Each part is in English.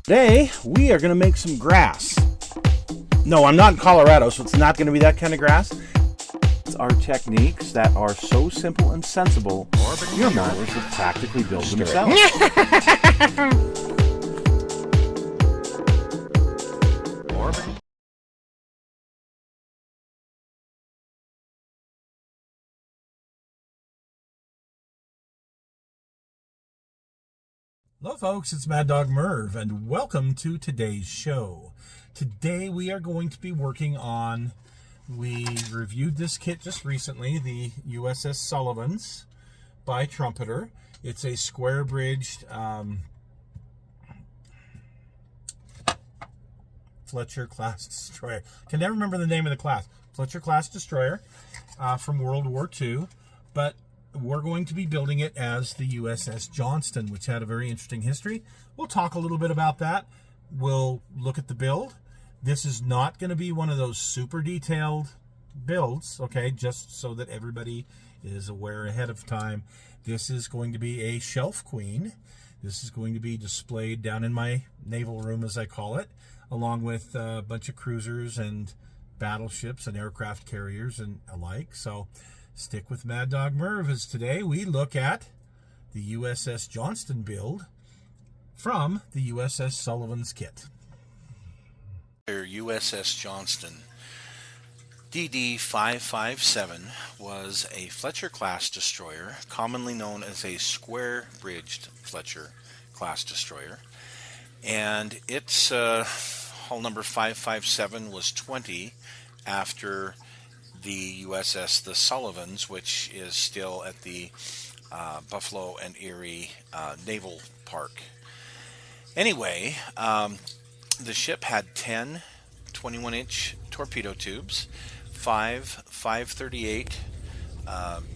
Today, we are going to make some grass. No, I'm not in Colorado, so it's not going to be that kind of grass. It's our techniques that are so simple and sensible, your mowers have practically built themselves. Hello folks, it's Mad Dog Merv and welcome to today's show. Today we are going to be working on, we reviewed this kit just recently, the USS Sullivans by Trumpeter. It's a square-bridged Fletcher class destroyer. I can never remember the name of the class. Fletcher class destroyer from World War II, but we're going to be building it as the USS Johnston, which had a very interesting history. We'll talk a little bit about that. We'll look at the build. This is not going to be one of those super detailed builds, okay, just so that everybody is aware ahead of time. This is going to be a shelf queen. This is going to be displayed down in my naval room, as I call it, along with a bunch of cruisers and battleships and aircraft carriers and alike. So stick with Mad Dog Merv as today we look at the USS Johnston build from the USS Sullivans kit. USS Johnston DD-557 was a Fletcher-class destroyer, commonly known as a square-bridged Fletcher-class destroyer. And its hull number 557 was 20 after the USS the Sullivans, which is still at the Buffalo and Erie Naval Park. Anyway, the ship had 10 21-inch torpedo tubes, 5 538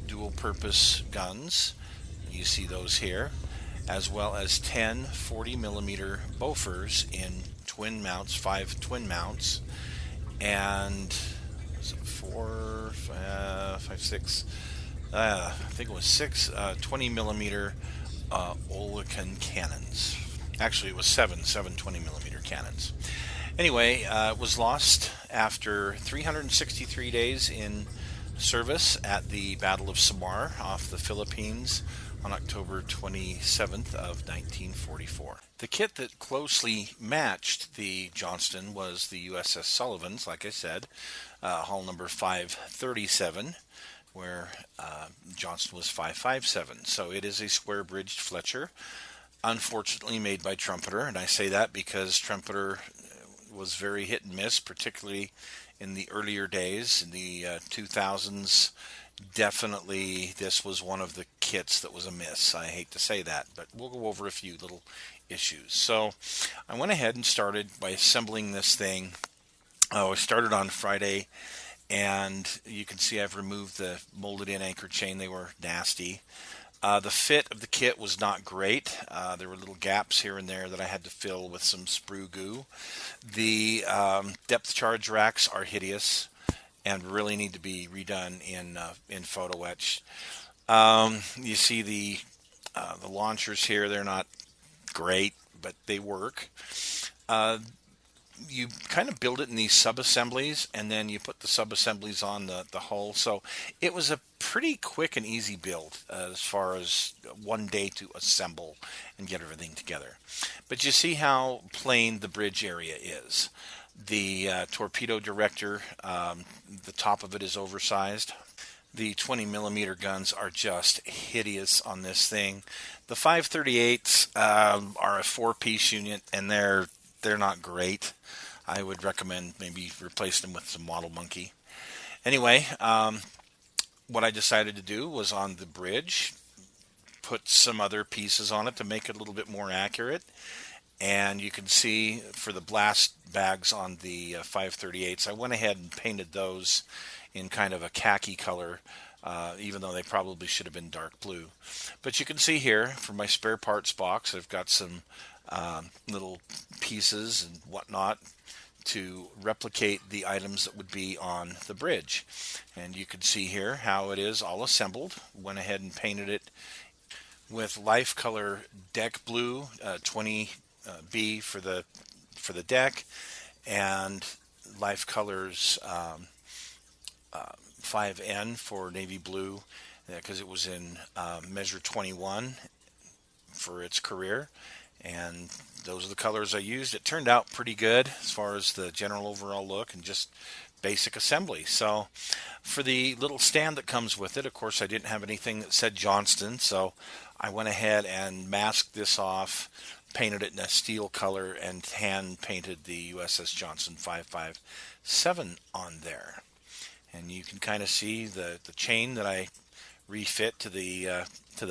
dual-purpose guns, you see those here, as well as 10 40-millimeter Bofors in twin mounts, 5 twin mounts, and I think it was 6 20-millimeter Oerlikon cannons. Actually, it was 7 20-millimeter cannons. Anyway, it was lost after 363 days in service at the Battle of Sumar off the Philippines on October 27th of 1944. The kit that closely matched the Johnston was the USS Sullivans, like I said, hull number 537, where Johnston was 557. So it is a square-bridged Fletcher, unfortunately made by Trumpeter, and I say that because Trumpeter was very hit and miss, particularly in the earlier days, in the 2000s. Definitely this was one of the kits that was a miss. I hate to say that, but we'll go over a few little issues. So I went ahead and started by assembling this thing. I started on Friday, and you can see I've removed the molded in anchor chain. They were nasty. The fit of the kit was not great. There were little gaps here and there that I had to fill with some sprue goo. The depth charge racks are hideous and really need to be redone in photo etch. You see the launchers here. They're not great, but they work. You kind of build it in these sub-assemblies, and then you put the sub-assemblies on the hull. So it was a pretty quick and easy build as far as one day to assemble and get everything together. But you see how plain the bridge area is. The torpedo director, the top of it is oversized. The 20-millimeter guns are just hideous on this thing. The 538s are a 4-piece unit, and they're not great. I would recommend maybe replacing them with some Model Monkey. Anyway, what I decided to do was on the bridge, put some other pieces on it to make it a little bit more accurate. And you can see for the blast bags on the 538s, I went ahead and painted those in kind of a khaki color, even though they probably should have been dark blue. But you can see here, for my spare parts box, I've got some little pieces and whatnot to replicate the items that would be on the bridge. And you can see here how it is all assembled. Went ahead and painted it with life color deck blue, 20 B for the deck, and Life Colors 5N for navy blue, because it was in measure 21 for its career, and those are the colors I used. It turned out pretty good as far as the general overall look and just basic assembly. So for the little stand that comes with it, of course I didn't have anything that said Johnston, so I went ahead and masked this off, painted it in a steel color, and hand painted the USS Johnston 557 on there. And you can kind of see the chain that I refit to the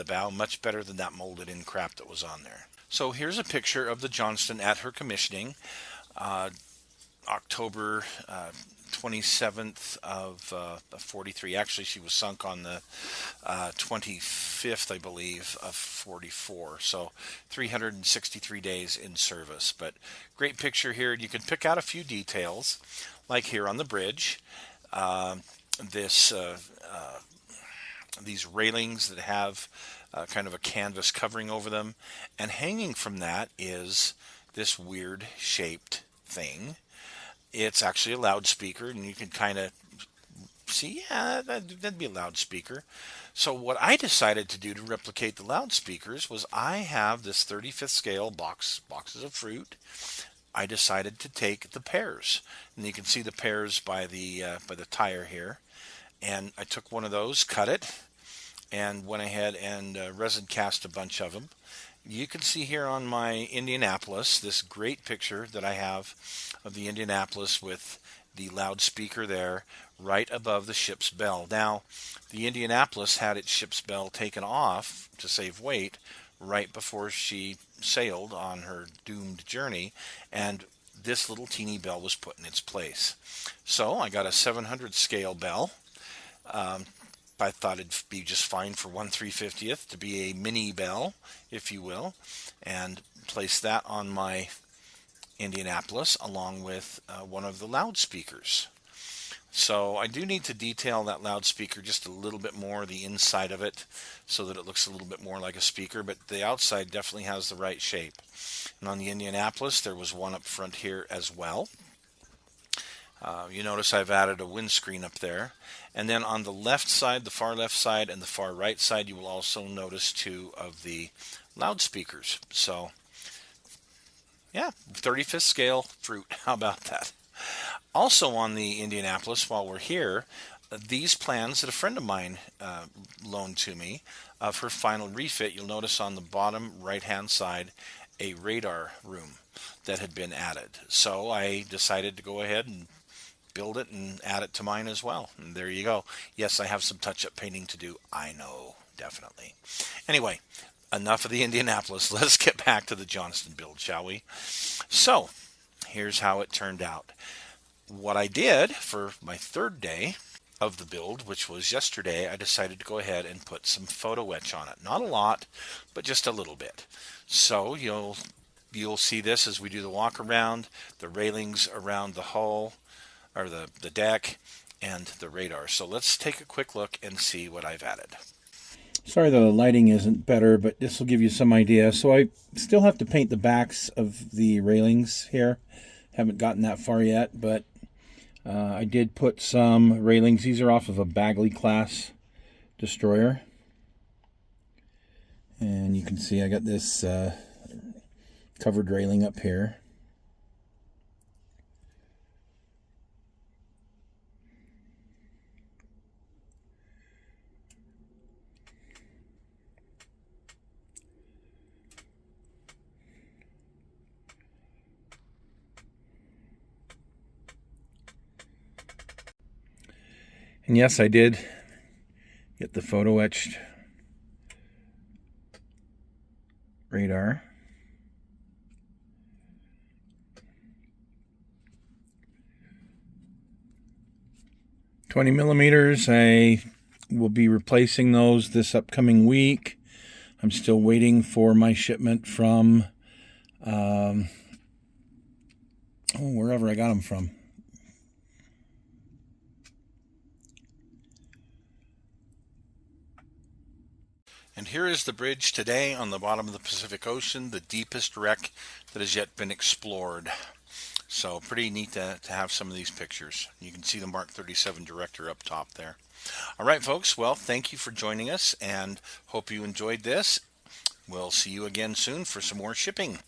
bow much better than that molded in crap that was on there. So here's a picture of the Johnston at her commissioning, October 27th of 43. Actually, she was sunk on the 25th, I believe, of 44. So 363 days in service. But great picture here. You can pick out a few details, like here on the bridge. These railings that have kind of a canvas covering over them, and hanging from that is this weird shaped thing. It's actually a loudspeaker, and you can kind of see, yeah, that'd be a loudspeaker. So what I decided to do to replicate the loudspeakers was, I have this 35th scale boxes of fruit. I decided to take the pears, and you can see the pears by the tire here. And I took one of those, cut it, and went ahead and resin cast a bunch of them. You can see here on my Indianapolis this great picture that I have of the Indianapolis with the loudspeaker there right above the ship's bell. Now, the Indianapolis had its ship's bell taken off to save weight right before she sailed on her doomed journey, and this little teeny bell was put in its place. So I got a 700 scale bell. I thought it'd be just fine for 1/350th to be a mini bell, if you will, and place that on my Indianapolis along with one of the loudspeakers. So I do need to detail that loudspeaker just a little bit more, the inside of it, so that it looks a little bit more like a speaker, but the outside definitely has the right shape. And on the Indianapolis, there was one up front here as well. You notice I've added a windscreen up there. And then on the left side, the far left side, and the far right side, you will also notice two of the loudspeakers. So, yeah, 35th scale fruit. How about that? Also on the Indianapolis, while we're here, these plans that a friend of mine loaned to me of her final refit, you'll notice on the bottom right-hand side a radar room that had been added. So I decided to go ahead and build it and add it to mine as well. And there you go. Yes, I have some touch-up painting to do. I know, definitely. Anyway, enough of the Indianapolis. Let's get back to the Johnston build, shall we? So, here's how it turned out. What I did for my third day of the build, which was yesterday, I decided to go ahead and put some photo etch on it. Not a lot, but just a little bit. So, you'll see this as we do the walk around, the railings around the hull, or the deck, and the radar. So let's take a quick look and see what I've added. Sorry the lighting isn't better, but this will give you some idea. So I still have to paint the backs of the railings here. Haven't gotten that far yet, but I did put some railings. These are off of a Bagley class destroyer. And you can see I got this covered railing up here. And yes, I did get the photo etched radar. $20mm. I will be replacing those this upcoming week. I'm still waiting for my shipment from wherever I got them from. And here is the bridge today on the bottom of the Pacific Ocean, the deepest wreck that has yet been explored. So pretty neat to have some of these pictures. You can see the Mark 37 director up top there. All right, folks. Well, thank you for joining us, and hope you enjoyed this. We'll see you again soon for some more shipping.